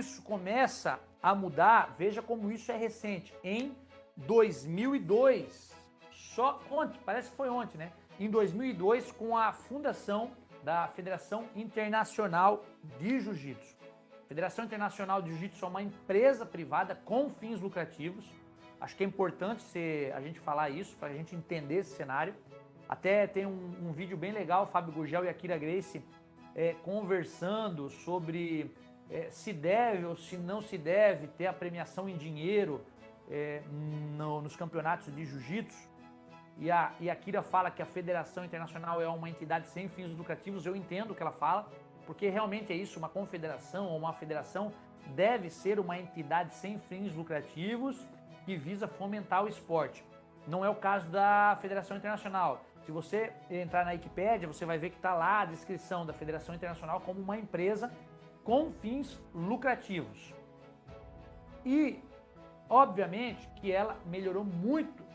isso começa a mudar, veja como isso é recente, em 2002, só ontem, parece que foi ontem, né? Em 2002, com a fundação da Federação Internacional de Jiu-Jitsu. A Federação Internacional de Jiu-Jitsu é uma empresa privada com fins lucrativos. Acho que é importante a gente falar isso, para a gente entender esse cenário. Até tem um vídeo bem legal, Fábio Gurgel e Akira Gracie conversando sobre se deve ou se não se deve ter a premiação em dinheiro nos campeonatos de jiu-jitsu. E a Akira fala que a Federação Internacional é uma entidade sem fins lucrativos. Eu entendo o que ela fala, porque realmente é isso, uma confederação ou uma federação deve ser uma entidade sem fins lucrativos que visa fomentar o esporte. Não é o caso da Federação Internacional. Se você entrar na Wikipédia, você vai ver que está lá a descrição da Federação Internacional como uma empresa com fins lucrativos. E, obviamente, que ela melhorou muito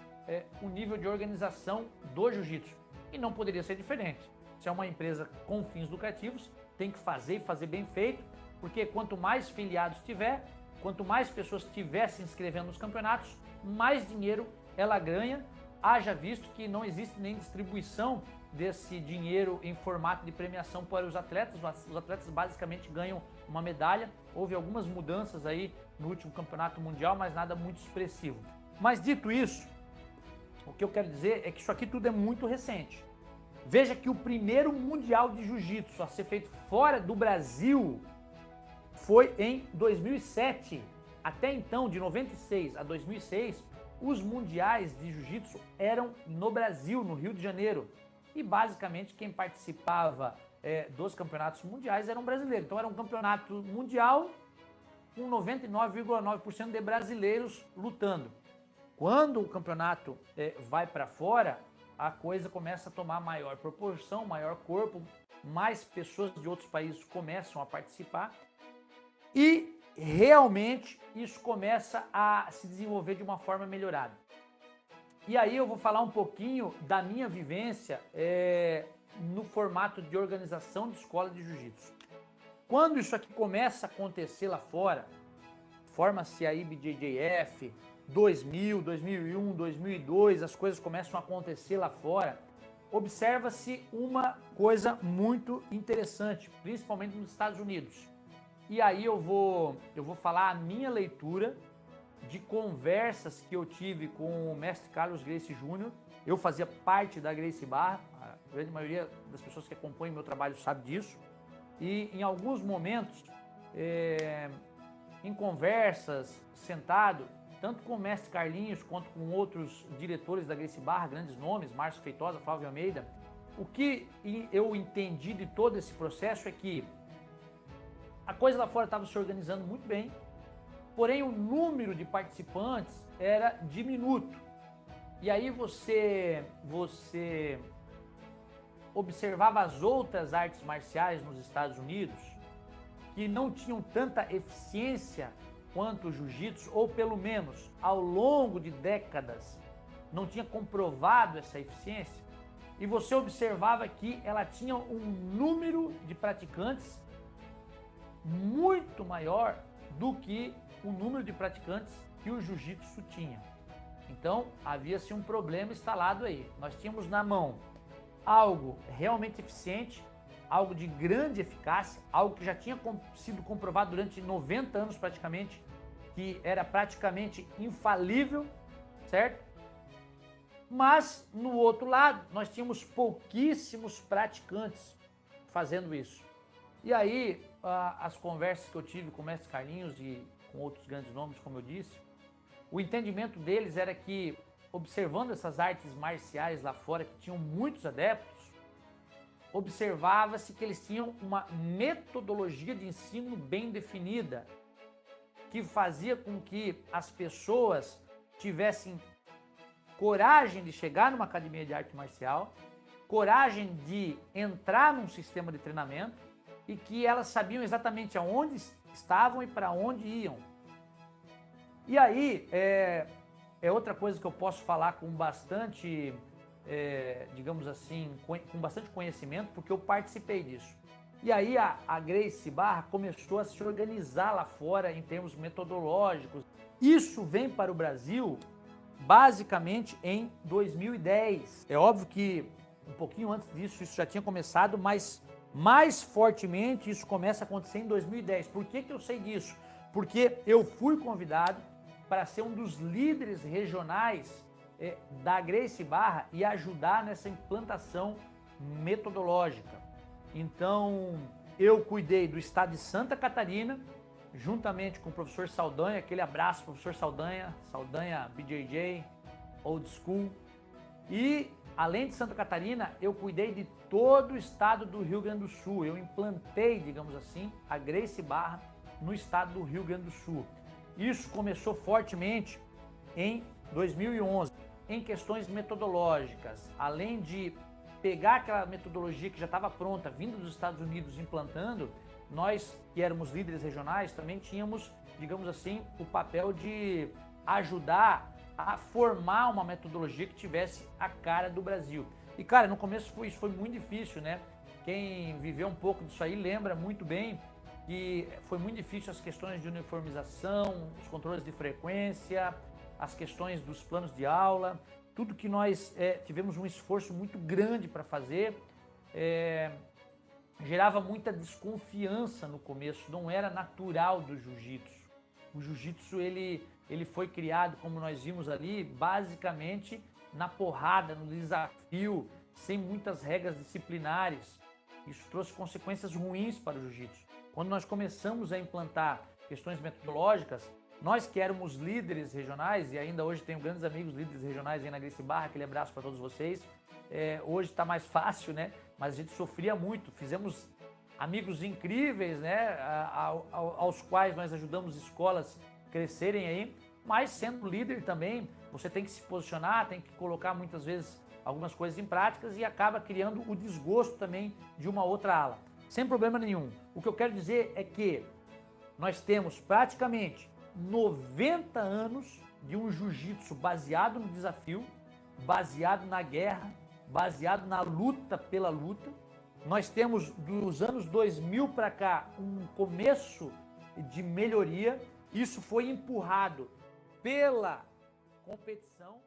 o nível de organização do jiu-jitsu. E não poderia ser diferente. Se é uma empresa com fins lucrativos, tem que fazer e fazer bem feito, porque quanto mais filiados tiver, quanto mais pessoas tiver se inscrevendo nos campeonatos, mais dinheiro ela ganha. Haja visto que não existe nem distribuição desse dinheiro em formato de premiação para os atletas. Os atletas basicamente ganham uma medalha. Houve algumas mudanças aí no último campeonato mundial, mas nada muito expressivo. Mas dito isso, o que eu quero dizer é que isso aqui tudo é muito recente. Veja que o primeiro mundial de jiu-jitsu a ser feito fora do Brasil foi em 2007. Até então, de 96 a 2006, os mundiais de jiu-jitsu eram no Brasil, no Rio de Janeiro. E basicamente quem participava dos campeonatos mundiais eram brasileiros. Então era um campeonato mundial com 99,9% de brasileiros lutando. Quando o campeonato vai para fora, a coisa começa a tomar maior proporção, maior corpo, mais pessoas de outros países começam a participar e realmente isso começa a se desenvolver de uma forma melhorada. E aí eu vou falar um pouquinho da minha vivência no formato de organização de escola de jiu-jitsu. Quando isso aqui começa a acontecer lá fora, forma-se a IBJJF, 2000, 2001, 2002, as coisas começam a acontecer lá fora, observa-se uma coisa muito interessante, principalmente nos Estados Unidos. E aí eu vou falar a minha leitura de conversas que eu tive com o mestre Carlos Gracie Jr. Eu fazia parte da Gracie Barra, a grande maioria das pessoas que acompanham meu trabalho sabe disso. E em alguns momentos, em conversas, sentado, tanto com o mestre Carlinhos quanto com outros diretores da Gracie Barra, grandes nomes, Márcio Feitosa, Flávio Almeida, o que eu entendi de todo esse processo é que a coisa lá fora estava se organizando muito bem, porém o número de participantes era diminuto. E aí você observava as outras artes marciais nos Estados Unidos que não tinham tanta eficiência quanto o jiu-jitsu, ou pelo menos ao longo de décadas não tinha comprovado essa eficiência, e você observava que ela tinha um número de praticantes muito maior do que o número de praticantes que o jiu-jitsu tinha. Então havia-se um problema instalado aí. Nós tínhamos na mão algo realmente eficiente, algo de grande eficácia, algo que já tinha sido comprovado durante 90 anos praticamente, que era praticamente infalível, certo? Mas, no outro lado, nós tínhamos pouquíssimos praticantes fazendo isso. E aí, as conversas que eu tive com o mestre Carlinhos e com outros grandes nomes, como eu disse, o entendimento deles era que, observando essas artes marciais lá fora, que tinham muitos adeptos, observava-se que eles tinham uma metodologia de ensino bem definida, que fazia com que as pessoas tivessem coragem de chegar numa academia de arte marcial, coragem de entrar num sistema de treinamento e que elas sabiam exatamente aonde estavam e para onde iam. E aí, é outra coisa que eu posso falar com bastante, digamos assim, com bastante conhecimento, porque eu participei disso. E aí a Gracie Barra começou a se organizar lá fora em termos metodológicos. Isso vem para o Brasil basicamente em 2010. É óbvio que um pouquinho antes disso isso já tinha começado, mas mais fortemente isso começa a acontecer em 2010. Por que eu sei disso? Porque eu fui convidado para ser um dos líderes regionais da Gracie Barra e ajudar nessa implantação metodológica. Então, eu cuidei do estado de Santa Catarina, juntamente com o professor Saldanha, aquele abraço, professor Saldanha, Saldanha BJJ, Old School. E, além de Santa Catarina, eu cuidei de todo o estado do Rio Grande do Sul. Eu implantei, digamos assim, a Gracie Barra no estado do Rio Grande do Sul. Isso começou fortemente em 2011, em questões metodológicas, além de pegar aquela metodologia que já estava pronta, vindo dos Estados Unidos, implantando, nós que éramos líderes regionais também tínhamos, digamos assim, o papel de ajudar a formar uma metodologia que tivesse a cara do Brasil. E cara, no começo isso foi muito difícil, né? Quem viveu um pouco disso aí lembra muito bem que foi muito difícil as questões de uniformização, os controles de frequência, as questões dos planos de aula, tudo que nós tivemos um esforço muito grande para fazer, gerava muita desconfiança no começo, não era natural do jiu-jitsu. O jiu-jitsu ele foi criado, como nós vimos ali, basicamente na porrada, no desafio, sem muitas regras disciplinares. Isso trouxe consequências ruins para o jiu-jitsu. Quando nós começamos a implantar questões metodológicas, nós que éramos líderes regionais, e ainda hoje tenho grandes amigos líderes regionais aí na Gracie Barra, aquele abraço para todos vocês. Hoje está mais fácil, né? Mas a gente sofria muito, fizemos amigos incríveis, né? Aos quais nós ajudamos escolas crescerem aí, mas sendo líder também, você tem que se posicionar, tem que colocar muitas vezes algumas coisas em práticas e acaba criando o desgosto também de uma outra ala. Sem problema nenhum. O que eu quero dizer é que nós temos praticamente 90 anos de um jiu-jitsu baseado no desafio, baseado na guerra, baseado na luta pela luta. Nós temos dos anos 2000 para cá um começo de melhoria. Isso foi empurrado pela competição.